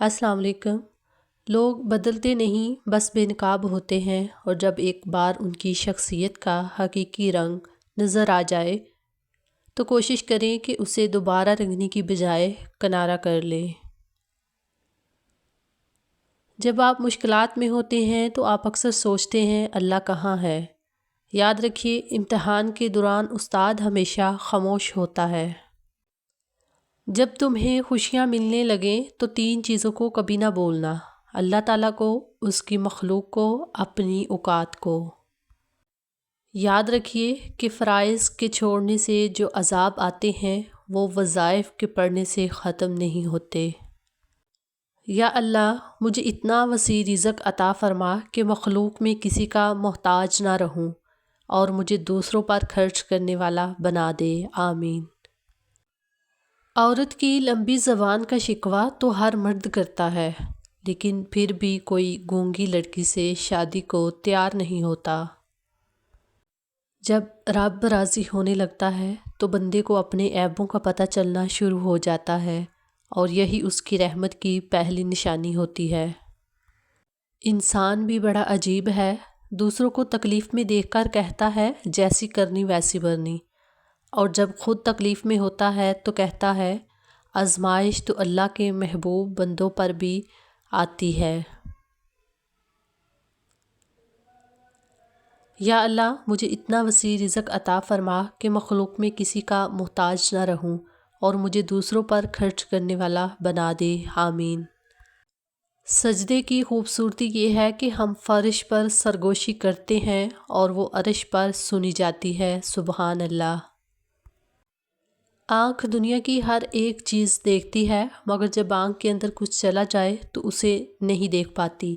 السلام علیکم۔ لوگ بدلتے نہیں، بس بے نقاب ہوتے ہیں، اور جب ایک بار ان کی شخصیت کا حقیقی رنگ نظر آ جائے تو کوشش کریں کہ اسے دوبارہ رنگنے کی بجائے کنارہ کر لیں۔ جب آپ مشکلات میں ہوتے ہیں تو آپ اکثر سوچتے ہیں اللہ کہاں ہے؟ یاد رکھیے، امتحان کے دوران استاد ہمیشہ خاموش ہوتا ہے۔ جب تمہیں خوشیاں ملنے لگیں تو 3 چیزوں کو کبھی نہ بولنا: اللہ تعالیٰ کو، اس کی مخلوق کو، اپنی اوقات کو۔ یاد رکھیے کہ فرائض کے چھوڑنے سے جو عذاب آتے ہیں وہ وظائف کے پڑھنے سے ختم نہیں ہوتے۔ یا اللہ، مجھے اتنا وسیع رزق عطا فرما کہ مخلوق میں کسی کا محتاج نہ رہوں، اور مجھے دوسروں پر خرچ کرنے والا بنا دے، آمین۔ عورت کی لمبی زبان کا شکوہ تو ہر مرد کرتا ہے، لیکن پھر بھی کوئی گونگی لڑکی سے شادی کو تیار نہیں ہوتا۔ جب رب راضی ہونے لگتا ہے تو بندے کو اپنے عیبوں کا پتہ چلنا شروع ہو جاتا ہے، اور یہی اس کی رحمت کی پہلی نشانی ہوتی ہے۔ انسان بھی بڑا عجیب ہے، دوسروں کو تکلیف میں دیکھ کر کہتا ہے جیسی کرنی ویسی برنی، اور جب خود تکلیف میں ہوتا ہے تو کہتا ہے آزمائش تو اللہ کے محبوب بندوں پر بھی آتی ہے۔ یا اللہ، مجھے اتنا وسیع رزق عطا فرما کہ مخلوق میں کسی کا محتاج نہ رہوں، اور مجھے دوسروں پر خرچ کرنے والا بنا دے، آمین۔ سجدے کی خوبصورتی یہ ہے کہ ہم فرش پر سرگوشی کرتے ہیں اور وہ عرش پر سنی جاتی ہے، سبحان اللہ۔ آنکھ دنیا کی ہر ایک چیز دیکھتی ہے، مگر جب آنکھ کے اندر کچھ چلا جائے تو اسے نہیں دیکھ پاتی۔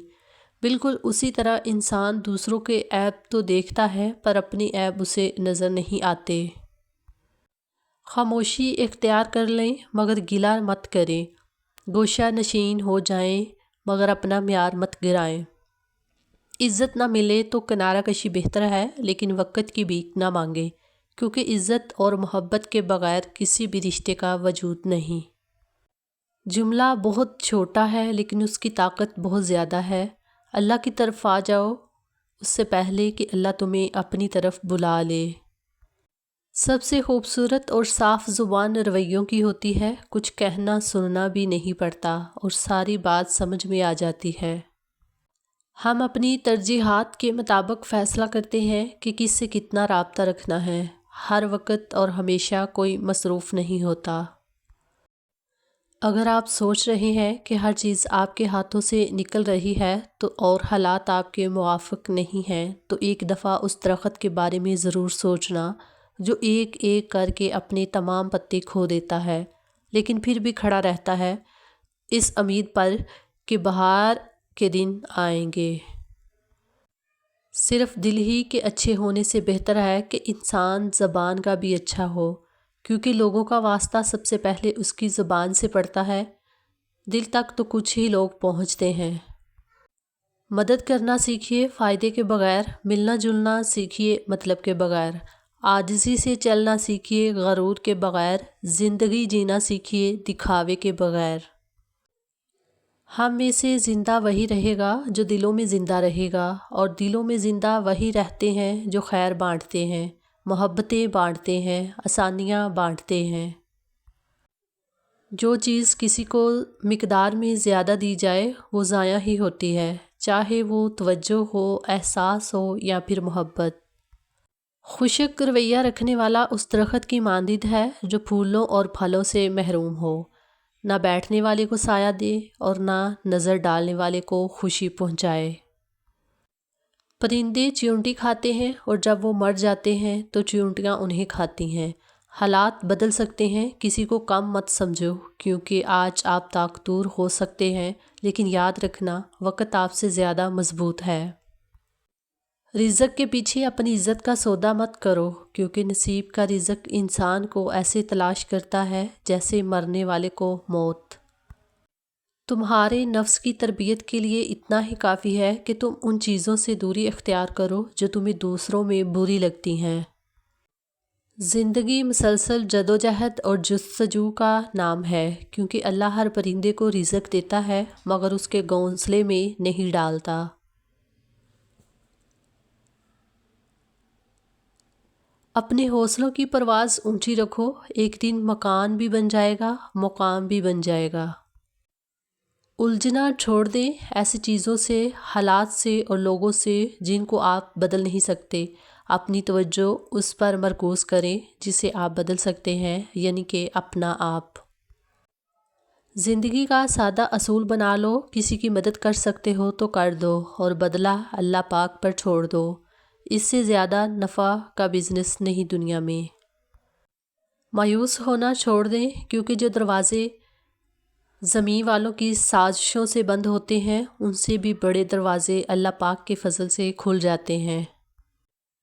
بالکل اسی طرح انسان دوسروں کے عیب تو دیکھتا ہے پر اپنی عیب اسے نظر نہیں آتے۔ خاموشی اختیار کر لیں مگر گلہ مت کریں، گوشہ نشین ہو جائیں مگر اپنا معیار مت گرائیں۔ عزت نہ ملے تو کنارہ کشی بہتر ہے، لیکن وقت کی بھیک نہ مانگے، کیونکہ عزت اور محبت کے بغیر کسی بھی رشتے کا وجود نہیں۔ جملہ بہت چھوٹا ہے لیکن اس کی طاقت بہت زیادہ ہے۔ اللہ کی طرف آ جاؤ اس سے پہلے کہ اللہ تمہیں اپنی طرف بلا لے۔ سب سے خوبصورت اور صاف زبان رویوں کی ہوتی ہے، کچھ کہنا سننا بھی نہیں پڑتا اور ساری بات سمجھ میں آ جاتی ہے۔ ہم اپنی ترجیحات کے مطابق فیصلہ کرتے ہیں کہ کس سے کتنا رابطہ رکھنا ہے۔ ہر وقت اور ہمیشہ کوئی مصروف نہیں ہوتا۔ اگر آپ سوچ رہے ہیں کہ ہر چیز آپ کے ہاتھوں سے نکل رہی ہے تو اور حالات آپ کے موافق نہیں ہیں، تو ایک دفعہ اس درخت کے بارے میں ضرور سوچنا جو ایک ایک کر کے اپنے تمام پتے کھو دیتا ہے، لیکن پھر بھی کھڑا رہتا ہے، اس امید پر کہ بہار کے دن آئیں گے۔ صرف دل ہی کے اچھے ہونے سے بہتر ہے کہ انسان زبان کا بھی اچھا ہو، کیونکہ لوگوں کا واسطہ سب سے پہلے اس کی زبان سے پڑتا ہے۔ دل تک تو کچھ ہی لوگ پہنچتے ہیں۔ مدد کرنا سیکھیے فائدے کے بغیر، ملنا جلنا سیکھیے مطلب کے بغیر، عاجزی سے چلنا سیکھیے غرور کے بغیر، زندگی جینا سیکھیے دکھاوے کے بغیر۔ ہم میں سے زندہ وہی رہے گا جو دلوں میں زندہ رہے گا، اور دلوں میں زندہ وہی رہتے ہیں جو خیر بانٹتے ہیں، محبتیں بانٹتے ہیں، آسانیاں بانٹتے ہیں۔ جو چیز کسی کو مقدار میں زیادہ دی جائے وہ ضائع ہی ہوتی ہے، چاہے وہ توجہ ہو، احساس ہو یا پھر محبت۔ خشک رویہ رکھنے والا اس درخت کی مانند ہے جو پھولوں اور پھلوں سے محروم ہو، نہ بیٹھنے والے کو سایہ دے اور نہ نظر ڈالنے والے کو خوشی پہنچائے۔ پرندے چیونٹی کھاتے ہیں اور جب وہ مر جاتے ہیں تو چیونٹیاں انہیں کھاتی ہیں۔ حالات بدل سکتے ہیں، کسی کو کم مت سمجھو، کیونکہ آج آپ طاقتور ہو سکتے ہیں لیکن یاد رکھنا وقت آپ سے زیادہ مضبوط ہے۔ رزق کے پیچھے اپنی عزت کا سودا مت کرو، کیونکہ نصیب کا رزق انسان کو ایسے تلاش کرتا ہے جیسے مرنے والے کو موت۔ تمہارے نفس کی تربیت کے لیے اتنا ہی کافی ہے کہ تم ان چیزوں سے دوری اختیار کرو جو تمہیں دوسروں میں بری لگتی ہیں۔ زندگی مسلسل جدوجہد اور جستجو کا نام ہے، کیونکہ اللہ ہر پرندے کو رزق دیتا ہے مگر اس کے گھونسلے میں نہیں ڈالتا۔ اپنے حوصلوں کی پرواز اونچی رکھو، ایک دن مکان بھی بن جائے گا، مقام بھی بن جائے گا۔ الجھنا چھوڑ دیں ایسی چیزوں سے، حالات سے اور لوگوں سے جن کو آپ بدل نہیں سکتے۔ اپنی توجہ اس پر مرکوز کریں جسے آپ بدل سکتے ہیں، یعنی کہ اپنا آپ۔ زندگی کا سادہ اصول بنا لو، کسی کی مدد کر سکتے ہو تو کر دو اور بدلہ اللہ پاک پر چھوڑ دو۔ اس سے زیادہ نفع کا بزنس نہیں دنیا میں۔ مایوس ہونا چھوڑ دیں، کیونکہ جو دروازے زمین والوں کی سازشوں سے بند ہوتے ہیں ان سے بھی بڑے دروازے اللہ پاک کے فضل سے کھل جاتے ہیں۔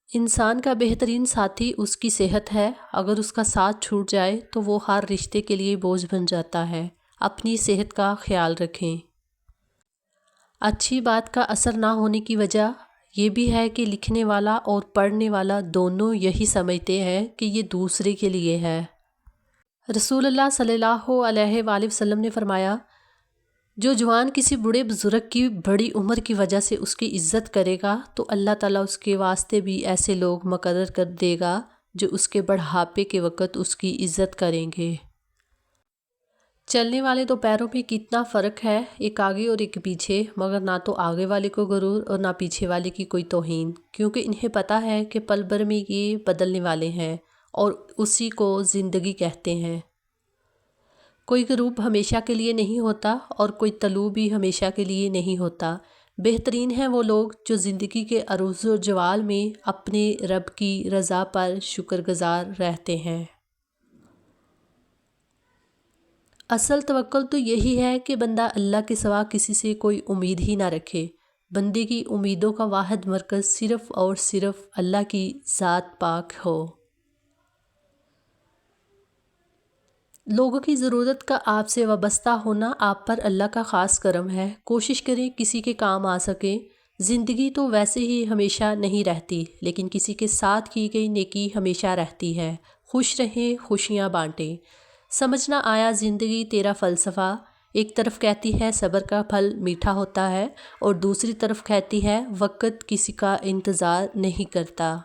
انسان کا بہترین ساتھی اس کی صحت ہے، اگر اس کا ساتھ چھوٹ جائے تو وہ ہر رشتے کے لیے بوجھ بن جاتا ہے۔ اپنی صحت کا خیال رکھیں۔ اچھی بات کا اثر نہ ہونے کی وجہ یہ بھی ہے کہ لکھنے والا اور پڑھنے والا دونوں یہی سمجھتے ہیں کہ یہ دوسرے کے لیے ہے۔ رسول اللہ صلی اللہ علیہ وآلہ وسلم نے فرمایا، جو جوان کسی بوڑھے بزرگ کی بڑی عمر کی وجہ سے اس کی عزت کرے گا تو اللہ تعالیٰ اس کے واسطے بھی ایسے لوگ مقرر کر دے گا جو اس کے بڑھاپے کے وقت اس کی عزت کریں گے۔ چلنے والے دو پیروں میں کتنا فرق ہے، ایک آگے اور ایک پیچھے، مگر نہ تو آگے والے کو غرور اور نہ پیچھے والے کی کوئی توہین، کیونکہ انہیں پتہ ہے کہ پل بھر میں یہ بدلنے والے ہیں اور اسی کو زندگی کہتے ہیں۔ کوئی غروب ہمیشہ کے لیے نہیں ہوتا اور کوئی طلوع بھی ہمیشہ کے لیے نہیں ہوتا۔ بہترین ہیں وہ لوگ جو زندگی کے عروج و زوال میں اپنے رب کی رضا پر شکر گزار رہتے ہیں۔ اصل توکل تو یہی ہے کہ بندہ اللہ کے سوا کسی سے کوئی امید ہی نہ رکھے۔ بندے کی امیدوں کا واحد مرکز صرف اور صرف اللہ کی ذات پاک ہو۔ لوگوں کی ضرورت کا آپ سے وابستہ ہونا آپ پر اللہ کا خاص کرم ہے۔ کوشش کریں کسی کے کام آ سکیں۔ زندگی تو ویسے ہی ہمیشہ نہیں رہتی، لیکن کسی کے ساتھ کی گئی نیکی ہمیشہ رہتی ہے۔ خوش رہیں، خوشیاں بانٹیں۔ سمجھنا آیا زندگی تیرا فلسفہ، ایک طرف کہتی ہے صبر کا پھل میٹھا ہوتا ہے اور دوسری طرف کہتی ہے وقت کسی کا انتظار نہیں کرتا۔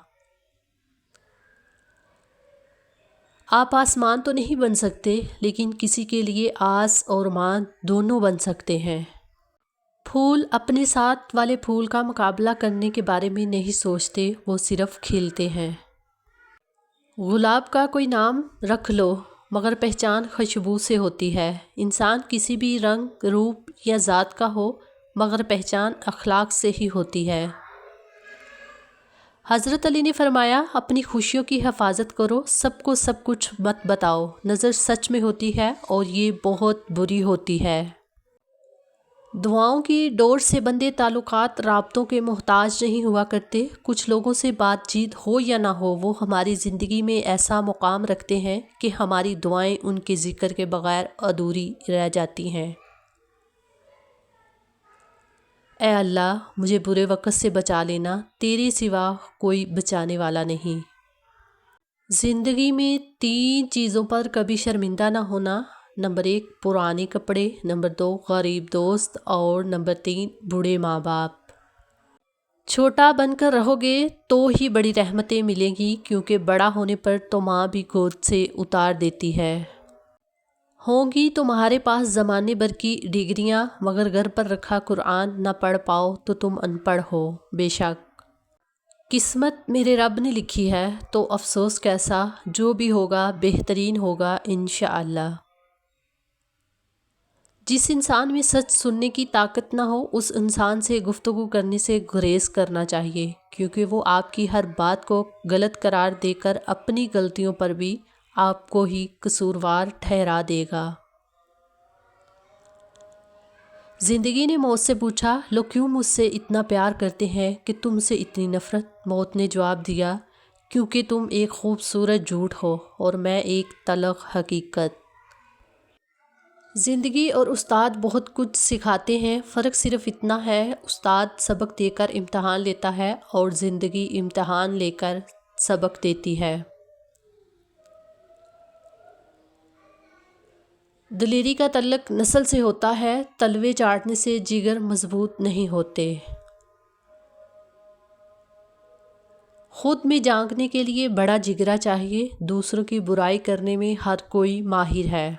آپ آسمان تو نہیں بن سکتے، لیکن کسی کے لیے آس اور مان دونوں بن سکتے ہیں۔ پھول اپنے ساتھ والے پھول کا مقابلہ کرنے کے بارے میں نہیں سوچتے، وہ صرف کھلتے ہیں۔ گلاب کا کوئی نام رکھ لو، مگر پہچان خوشبو سے ہوتی ہے۔ انسان کسی بھی رنگ، روپ یا ذات کا ہو، مگر پہچان اخلاق سے ہی ہوتی ہے۔ حضرت علی نے فرمایا، اپنی خوشیوں کی حفاظت کرو، سب کو سب کچھ مت بتاؤ۔ نظر سچ میں ہوتی ہے اور یہ بہت بری ہوتی ہے۔ دعاؤں کی ڈور سے بندے تعلقات رابطوں کے محتاج نہیں ہوا کرتے۔ کچھ لوگوں سے بات چیت ہو یا نہ ہو، وہ ہماری زندگی میں ایسا مقام رکھتے ہیں کہ ہماری دعائیں ان کے ذکر کے بغیر ادھوری رہ جاتی ہیں۔ اے اللہ، مجھے برے وقت سے بچا لینا، تیرے سوا کوئی بچانے والا نہیں۔ زندگی میں 3 چیزوں پر کبھی شرمندہ نہ ہونا۔ نمبر 1 پرانے کپڑے، نمبر 2 غریب دوست اور نمبر 3 بوڑھے ماں باپ۔ چھوٹا بن کر رہو گے تو ہی بڑی رحمتیں ملیں گی، کیونکہ بڑا ہونے پر تو ماں بھی گود سے اتار دیتی ہے۔ ہوں گی تمہارے پاس زمانے بھر کی ڈگریاں، مگر گھر پر رکھا قرآن نہ پڑھ پاؤ تو تم ان پڑھ ہو۔ بے شک قسمت میرے رب نے لکھی ہے، تو افسوس کیسا، جو بھی ہوگا بہترین ہوگا انشاءاللہ۔ جس انسان میں سچ سننے کی طاقت نہ ہو، اس انسان سے گفتگو کرنے سے گریز کرنا چاہیے، کیونکہ وہ آپ کی ہر بات کو غلط قرار دے کر اپنی غلطیوں پر بھی آپ کو ہی قصوروار ٹھہرا دے گا۔ زندگی نے موت سے پوچھا، لوگ کیوں مجھ سے اتنا پیار کرتے ہیں کہ تم سے اتنی نفرت؟ موت نے جواب دیا، کیونکہ تم ایک خوبصورت جھوٹ ہو اور میں ایک تلخ حقیقت۔ زندگی اور استاد بہت کچھ سکھاتے ہیں، فرق صرف اتنا ہے، استاد سبق دے کر امتحان لیتا ہے اور زندگی امتحان لے کر سبق دیتی ہے۔ دلیری کا تعلق نسل سے ہوتا ہے، تلوے چاٹنے سے جگر مضبوط نہیں ہوتے۔ خود میں جھانکنے کے لیے بڑا جگرا چاہیے، دوسروں کی برائی کرنے میں ہر کوئی ماہر ہے۔